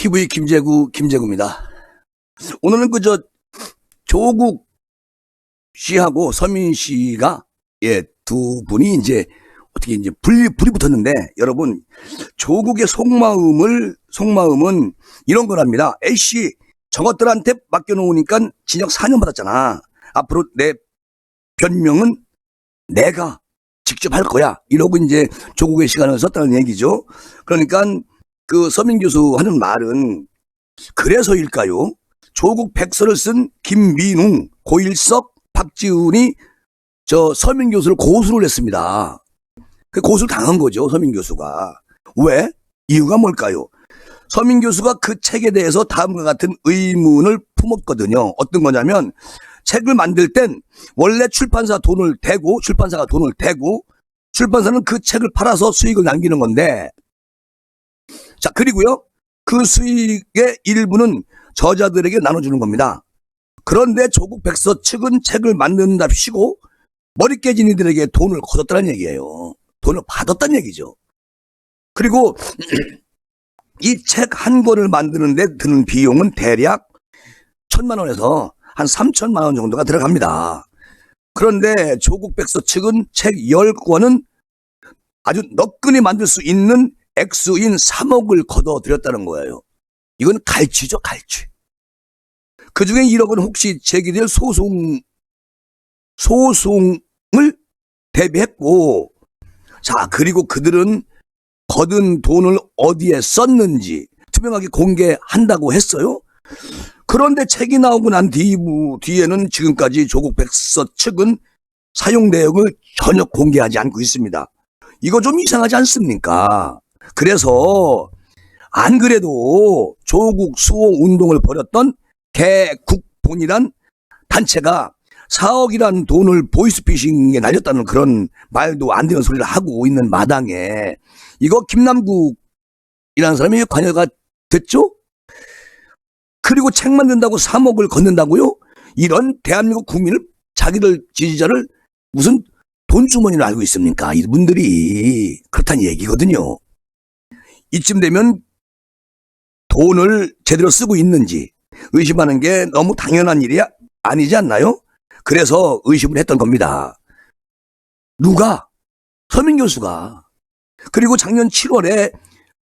TV 김재구입니다. 오늘은 조국 씨하고 서민 씨가 두 분이 어떻게 불이 붙었는데, 여러분, 조국의 속마음은 이런 거랍니다. A씨, 저것들한테 맡겨놓으니까 징역 4년 받았잖아. 앞으로 내 변명은 내가 직접 할 거야. 이러고 조국의 시간을 썼다는 얘기죠. 그러니까 서민 교수 하는 말은 그래서일까요? 조국 백서를 쓴 김민웅, 고일석, 박지훈이 서민 교수를 고소를 했습니다. 그 고소를 당한 거죠, 서민 교수가. 왜? 이유가 뭘까요? 서민 교수가 그 책에 대해서 다음과 같은 의문을 품었거든요. 어떤 거냐면, 책을 만들 땐 원래 출판사가 돈을 대고 출판사는 그 책을 팔아서 수익을 남기는 건데, 자, 그리고요, 그 수익의 일부는 저자들에게 나눠주는 겁니다. 그런데 조국 백서 측은 책을 만든답시고 머리 깨진 이들에게 돈을 거뒀다는 얘기예요. 돈을 받았다는 얘기죠. 그리고 이 책 한 권을 만드는데 드는 비용은 대략 1,000만 원에서 한 3,000만 원 정도가 들어갑니다. 그런데 조국 백서 측은 책 10권은 아주 너끈히 만들 수 있는 액수인 3억을 걷어들였다는 거예요. 이건 갈취죠, 갈취. 그 중에 1억은 혹시 제기될 소송을 대비했고, 자, 그리고 그들은 거둔 돈을 어디에 썼는지 투명하게 공개한다고 했어요. 그런데 책이 나오고 난 뒤에는 지금까지 조국 백서 측은 사용 내역을 전혀 공개하지 않고 있습니다. 이거 좀 이상하지 않습니까? 그래서 안 그래도 조국 수호 운동을 벌였던 개국본이란 단체가 4억이란 돈을 보이스피싱에 날렸다는 그런 말도 안 되는 소리를 하고 있는 마당에 이거 김남국이라는 사람이 관여가 됐죠? 그리고 책 만든다고 3억을 걷는다고요? 이런 대한민국 국민을, 자기들 지지자를 무슨 돈주머니로 알고 있습니까? 이분들이 그렇다는 얘기거든요. 이쯤 되면 돈을 제대로 쓰고 있는지 의심하는 게 너무 당연한 일이 아니지 않나요? 그래서 의심을 했던 겁니다. 누가? 서민 교수가. 그리고 작년 7월에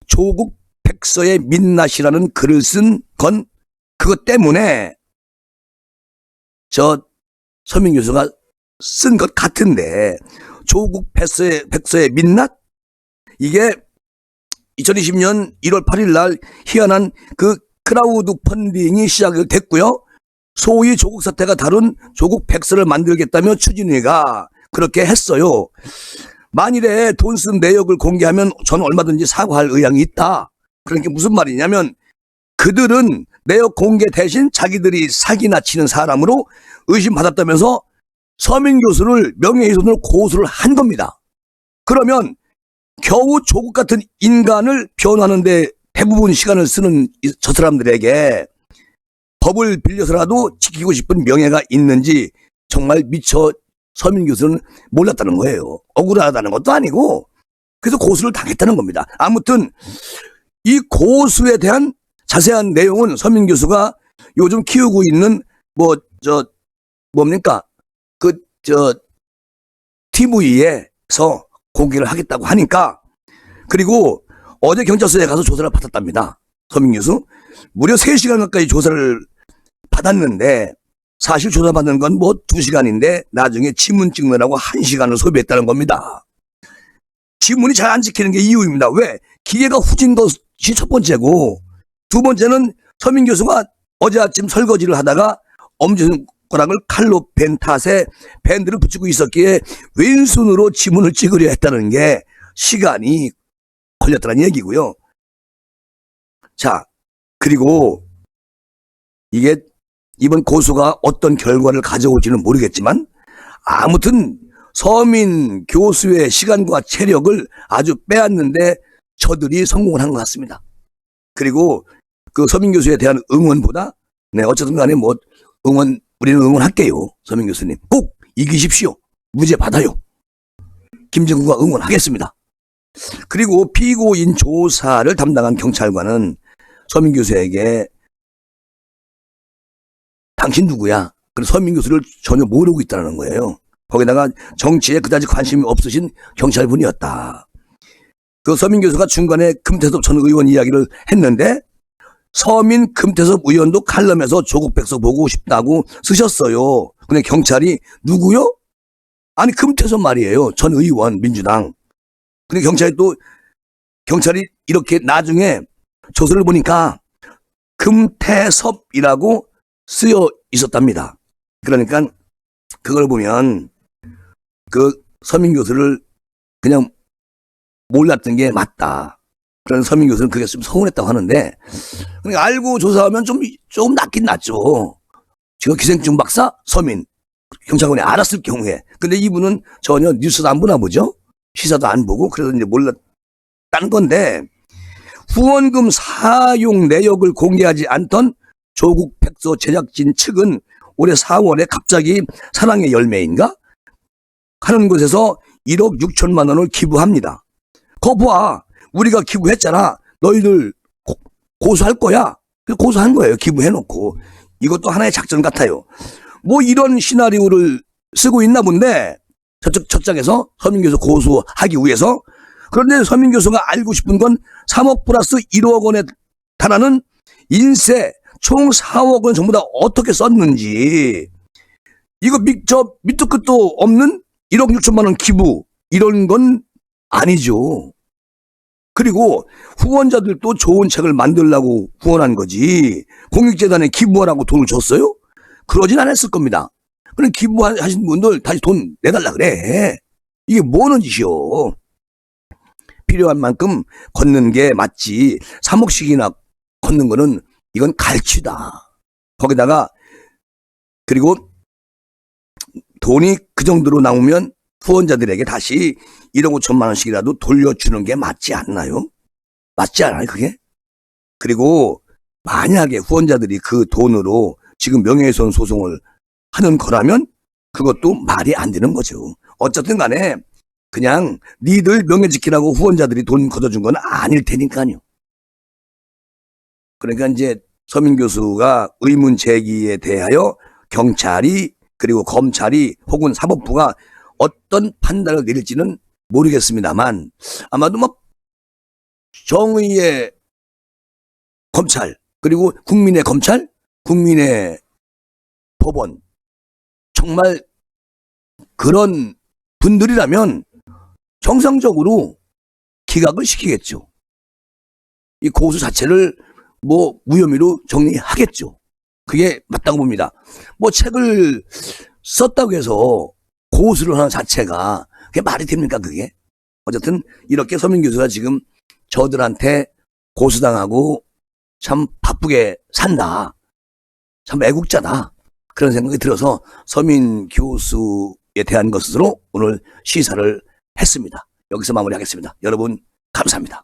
조국 백서의 민낯이라는 글을 쓴 건 그것 때문에 서민 교수가 쓴 것 같은데, 조국 백서의 민낯? 이게 2020년 1월 8일 날 희한한 그 크라우드 펀딩이 시작이 됐고요. 소위 조국 사태가 다룬 조국 백서를 만들겠다며 추진위가 그렇게 했어요. 만일에 돈 쓴 내역을 공개하면 저는 얼마든지 사과할 의향이 있다. 그러니까 무슨 말이냐면, 그들은 내역 공개 대신 자기들이 사기나 치는 사람으로 의심받았다면서 서민 교수를 명예훼손으로 고소를 한 겁니다. 그러면 겨우 조국 같은 인간을 변호하는데 대부분 시간을 쓰는 저 사람들에게 법을 빌려서라도 지키고 싶은 명예가 있는지 정말 미처 서민 교수는 몰랐다는 거예요. 억울하다는 것도 아니고, 그래서 고소를 당했다는 겁니다. 아무튼 이 고소에 대한 자세한 내용은 서민 교수가 요즘 키우고 있는 TV에서 공개를 하겠다고 하니까, 그리고 어제 경찰서에 가서 조사를 받았답니다. 서민 교수. 무려 3시간 가까이 조사를 받았는데, 사실 조사받는 건 2시간인데 나중에 지문 찍느라고 1시간을 소비했다는 겁니다. 지문이 잘 안 지키는 게 이유입니다. 왜? 기계가 후진 것이 첫 번째고, 두 번째는 서민 교수가 어제 아침 설거지를 하다가 엄지손가락을 칼로 벤 탓에 밴드를 붙이고 있었기에 왼손으로 지문을 찍으려 했다는 게 시간이 걸렸다는 얘기고요. 자, 그리고 이게 이번 고소가 어떤 결과를 가져올지는 모르겠지만, 아무튼 서민 교수의 시간과 체력을 아주 빼앗는데 저들이 성공을 한 것 같습니다. 그리고 그 서민 교수에 대한 응원보다, 어쨌든 간에 우리는 응원할게요. 서민 교수님. 꼭 이기십시오. 무죄 받아요. 김재구가 응원하겠습니다. 그리고 피고인 조사를 담당한 경찰관은 서민 교수에게 당신 누구야? 그래서 서민 교수를 전혀 모르고 있다는 거예요. 거기다가 정치에 그다지 관심이 없으신 경찰분이었다. 그 서민 교수가 중간에 금태섭 전 의원 이야기를 했는데 서민 금태섭 의원도 칼럼에서 조국 백서 보고 싶다고 쓰셨어요. 근데 경찰이 누구요? 아니 금태섭 말이에요. 전 의원 민주당. 근데 경찰이 이렇게 나중에 조서를 보니까 금태섭이라고 쓰여 있었답니다. 그러니까 그걸 보면 그 서민 교수를 그냥 몰랐던 게 맞다. 그런 서민 교수는 그게 좀 서운했다고 하는데, 그러니까 알고 조사하면 조금 낫긴 낫죠. 지금 기생충 박사 서민 경찰관이 알았을 경우에. 근데 이분은 전혀 뉴스도 안 보나 보죠. 시사도 안 보고 그래서 이제 몰랐다는 건데, 후원금 사용 내역을 공개하지 않던 조국 백서 제작진 측은 올해 4월에 갑자기 사랑의 열매인가 하는 곳에서 1억 6천만 원을 기부합니다. 거 봐, 우리가 기부했잖아. 너희들 고소할 거야. 고소한 거예요. 기부해놓고. 이것도 하나의 작전 같아요. 뭐 이런 시나리오를 쓰고 있나 본데, 저쪽 장에서 서민 교수 고소하기 위해서. 그런데 서민 교수가 알고 싶은 건 3억 플러스 1억 원에 달하는 인세 총 4억 원 전부 다 어떻게 썼는지. 이거 밑도 끝도 없는 1억 6천만 원 기부 이런 건 아니죠. 그리고 후원자들도 좋은 책을 만들려고 후원한 거지 공익재단에 기부하라고 돈을 줬어요? 그러진 않았을 겁니다. 그럼 기부하신 분들 다시 돈 내달라 그래. 이게 뭐는 짓이요. 필요한 만큼 걷는 게 맞지 3억씩이나 걷는 거는 이건 갈취다. 거기다가 그리고 돈이 그 정도로 나오면 후원자들에게 다시 1억 5천만 원씩이라도 돌려주는 게 맞지 않나요? 맞지 않아요 그게? 그리고 만약에 후원자들이 그 돈으로 지금 명예훼손 소송을 하는 거라면 그것도 말이 안 되는 거죠. 어쨌든 간에 그냥 니들 명예 지키라고 후원자들이 돈 걷어준 건 아닐 테니까요. 그러니까 이제 서민 교수가 의문 제기에 대하여 경찰이 그리고 검찰이 혹은 사법부가 어떤 판단을 내릴지는 모르겠습니다만 아마도 뭐 정의의 검찰 그리고 국민의 검찰, 국민의 법원 정말 그런 분들이라면 정상적으로 기각을 시키겠죠. 이 고소 자체를 뭐 무혐의로 정리하겠죠. 그게 맞다고 봅니다. 뭐 책을 썼다고 해서 고소를 하는 자체가 그게 말이 됩니까 그게? 어쨌든 이렇게 서민 교수가 지금 저들한테 고소당하고 참 바쁘게 산다. 참 애국자다. 그런 생각이 들어서 서민 교수에 대한 것으로 오늘 시사를 했습니다. 여기서 마무리하겠습니다. 여러분 감사합니다.